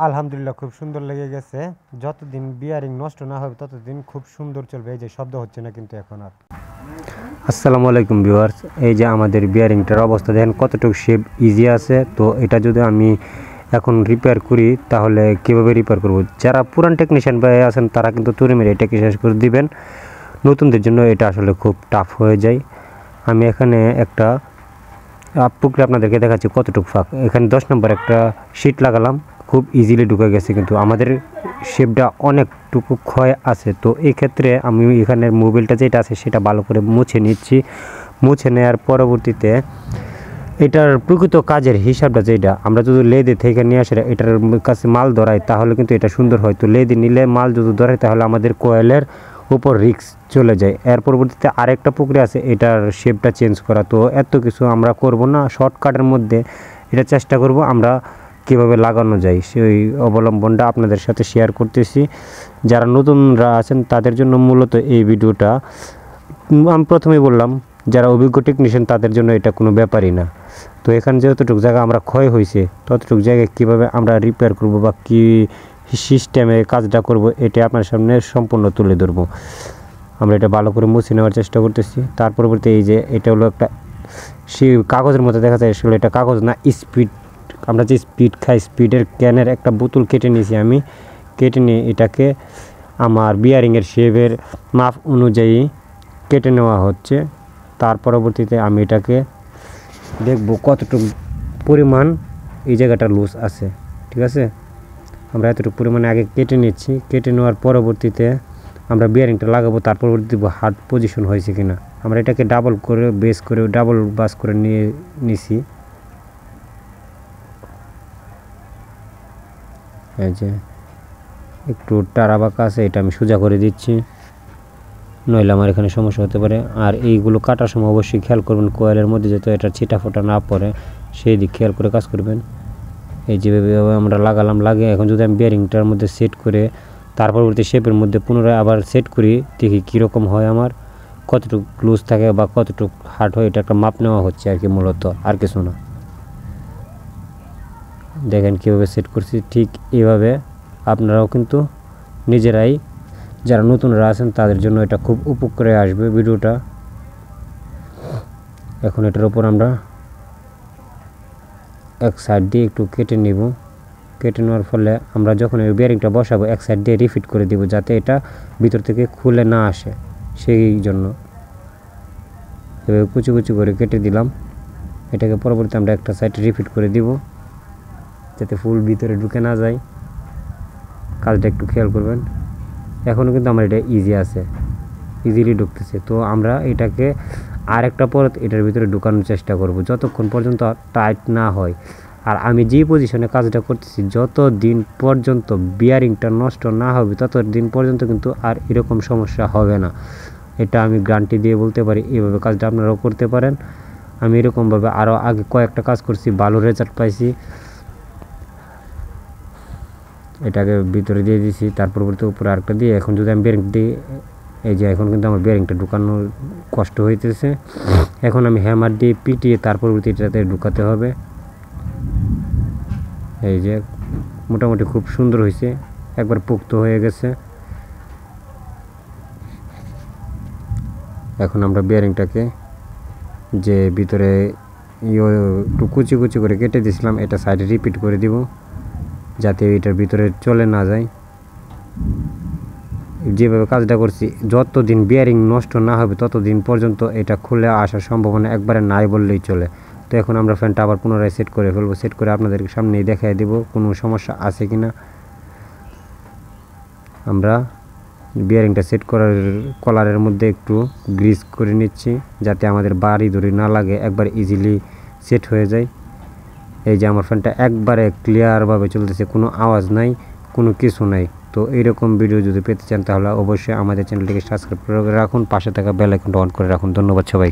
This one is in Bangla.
আলহামদুলিল্লাহ খুব সুন্দর লেগে গেছে। যতদিন বিয়ারিং নষ্ট না হবে ততদিন খুব সুন্দর চলবে। এই যে শব্দ হচ্ছে না কিন্তু এখন আর। আসসালামু আলাইকুম ভিউয়ার্স, এই যে আমাদের বিয়ারিংটার অবস্থা দেখেন কতটুকু শেপ ইজি আছে। তো এটা যদি আমি এখন রিপেয়ার করি তাহলে কীভাবে রিপেয়ার করব? যারা পুরান টেকনিশিয়ান ভাই আছেন তারা কিন্তু তুড়ি মেরে এটাকে শেষ করে দিবেন। নতুনদের জন্য এটা আসলে খুব টাফ হয়ে যায়। আমি এখানে একটা পুকুরে আপনাদেরকে দেখাচ্ছি কতটুকু ফাঁক। এখানে 10 নম্বর একটা শিট লাগালাম, খুব ইজিলি ঢুকে গেছে, কিন্তু আমাদের শেপটা অনেকটুকু ক্ষয় আছে। তো এই ক্ষেত্রে আমি এখানের মোবিলটা যেটা আছে সেটা ভালো করে মুছে নিচ্ছি। মুছে নেওয়ার পরবর্তীতে এটার প্রকৃত কাজের হিসাবটা যেটা, আমরা যদি লেদে থেকে নিয়ে আসে এটার কাছে মাল ধরাই তাহলে কিন্তু এটা সুন্দর হয়। তো লেদে নিলে মাল যদি ধরাই তাহলে আমাদের কয়েলের উপর রিক্স চলে যায়। এর পরবর্তীতে আরেকটা পুকুরে আছে এটার শেপটা চেঞ্জ করা। তো এত কিছু আমরা করব না, শর্টকাটের মধ্যে এটা চেষ্টা করব আমরা কীভাবে লাগানো যায় সেই অবলম্বনটা আপনাদের সাথে শেয়ার করতেছি। যারা নতুনরা আছেন তাদের জন্য মূলত এই ভিডিওটা। আমি প্রথমেই বললাম যারা অভিজ্ঞ টেকনিশিয়ান তাদের জন্য এটা কোনো ব্যাপারই না। তো এখানে যতটুকু জায়গা আমরা ক্ষয় হয়েছে ততটুকু জায়গায় কীভাবে আমরা রিপেয়ার করব বা কী সিস্টেমে কাজটা করব এটা আপনার সামনে সম্পূর্ণ তুলে ধরবো। আমরা এটা ভালো করে মুছে নেওয়ার চেষ্টা করতেছি। তার পরবর্তী এই যে এটা হলো একটা সেই কাগজের মধ্যে দেখা যায়, আসলে এটা কাগজ না, স্পিড। আমরা যে স্পিড খাই স্পিডের ক্যানের একটা বোতল কেটে নিয়েছি আমি। কেটে নিয়ে এটাকে আমার বিয়ারিংয়ের শেপের মাপ অনুযায়ী কেটে নেওয়া হচ্ছে। তার পরবর্তীতে আমি এটাকে দেখব কতটুকু পরিমাণ এই জায়গাটা লুজ আছে। ঠিক আছে, আমরা এতটুকু পরিমাণে আগে কেটে নিচ্ছি। কেটে নেওয়ার পরবর্তীতে আমরা বিয়ারিংটা লাগাবো। তার পরবর্তীতে হার্ড পজিশন হয়েছে কিনা আমরা এটাকে ডাবল করে বেস করে ডাবল বাস করে নিয়ে নিছি। এই যে একটু টারা বাঁকা আছে, এটা আমি সোজা করে দিচ্ছি, নইলে আমার এখানে সমস্যা হতে পারে। আর এইগুলো কাটার সময় অবশ্যই খেয়াল করবেন কয়েলের মধ্যে যাতে এটা ছিটা ফোটা না পড়ে, সেই দিক খেয়াল করে কাজ করবেন। এই যেভাবে আমরা লাগালাম, লাগিয়ে এখন যদি আমি বিয়ারিংটার মধ্যে সেট করে তার পরবর্তী শেপের মধ্যে পুনরায় আবার সেট করি, দেখি কীরকম হয়, আমার কতটুকু লুজ থাকে বা কতটুকু হার্ড হয়, এটা একটা মাপ নেওয়া হচ্ছে আর কি, মূলত আর কিছু না। দেখেন কীভাবে সেট করছি, ঠিক এইভাবে আপনারাও কিন্তু নিজেরাই, যারা নতুনরা আছেন তাদের জন্য এটা খুব উপকারে আসবে ভিডিওটা। এখন এটার উপর আমরা এক সাইড দিয়ে একটু কেটে নিব। কেটে নেওয়ার ফলে আমরা যখন এই বিয়ারিংটা বসাবো এক সাইড দিয়ে রিফিট করে দিব যাতে এটা ভিতর থেকে খুলে না আসে, সেই জন্য এভাবে কুচি কুচি করে কেটে দিলাম। এটাকে পরবর্তী আমরা একটা সাইড রিফিট করে দিব যাতে ফুল ভিতরে ঢুকে না যায়। কাজটা একটু খেয়াল করবেন। এখনও কিন্তু আমার এটা ইজি আছে, ইজিলি ঢুকতেছে। তো আমরা এটাকে আরেকটা পরত এটার ভিতরে ঢুকানোর চেষ্টা করব যতক্ষণ পর্যন্ত টাইট না হয়। আর আমি যে পজিশনে কাজটা করতেছি যতদিন পর্যন্ত বিয়ারিংটা নষ্ট না হবে ততদিন পর্যন্ত কিন্তু আর এরকম সমস্যা হবে না, এটা আমি গ্যারান্টি দিয়ে বলতে পারি। এইভাবে কাজটা আপনারাও করতে পারেন। আমি এরকমভাবে আরও আগে কয়েকটা কাজ করছি, ভালো রেজাল্ট পাইছি। এটাকে ভিতরে দিয়ে দিয়েছি, তার পরবর্তী উপরে আরেকটা দিয়ে এখন যদি আমি বিয়ারিং দিই, এই যে এখন কিন্তু আমার বিয়ারিংটা ঢুকানো কষ্ট হইতেছে। এখন আমি হ্যামার দিয়ে পিটিয়ে তার পরবর্তী এটাতে ঢুকাতে হবে। এই যে মোটামুটি খুব সুন্দর হয়েছে, একবার পোক্ত হয়ে গেছে। এখন আমরা বিয়ারিংটাকে যে ভিতরে একটু কুচি কুচি করে কেটে দিয়েছিলাম এটা সাইডে রিপিট করে দিব যাতে এটার ভিতরে চলে না যায়। যেভাবে কাজটা করছি যতদিন বিয়ারিং নষ্ট না হবে ততদিন পর্যন্ত এটা খুলে আসার সম্ভাবনা একবারে নাই বললেই চলে। তো এখন আমরা ফ্যানটা আবার পুনরায় সেট করে ফেলবো। সেট করে আপনাদের সামনেই দেখাই দেব কোনো সমস্যা আছে কি না। আমরা বিয়ারিংটা সেট করার কলারের মধ্যে একটু গ্রিস করে নিচ্ছি যাতে আমাদের বাড়ি ধরে না লাগে, একবার ইজিলি সেট হয়ে যায়। এই যে আমার ফ্যানটা একবারে ক্লিয়ারভাবে চলতেছে, কোনো আওয়াজ নাই, কোনো কিছু নাই। তো এইরকম ভিডিও যদি পেতে চান তাহলে অবশ্যই আমাদের চ্যানেলটিকে সাবস্ক্রাইব করে রাখুন, পাশে থাকা বেল আইকনটা অন করে রাখুন। ধন্যবাদ সবাই।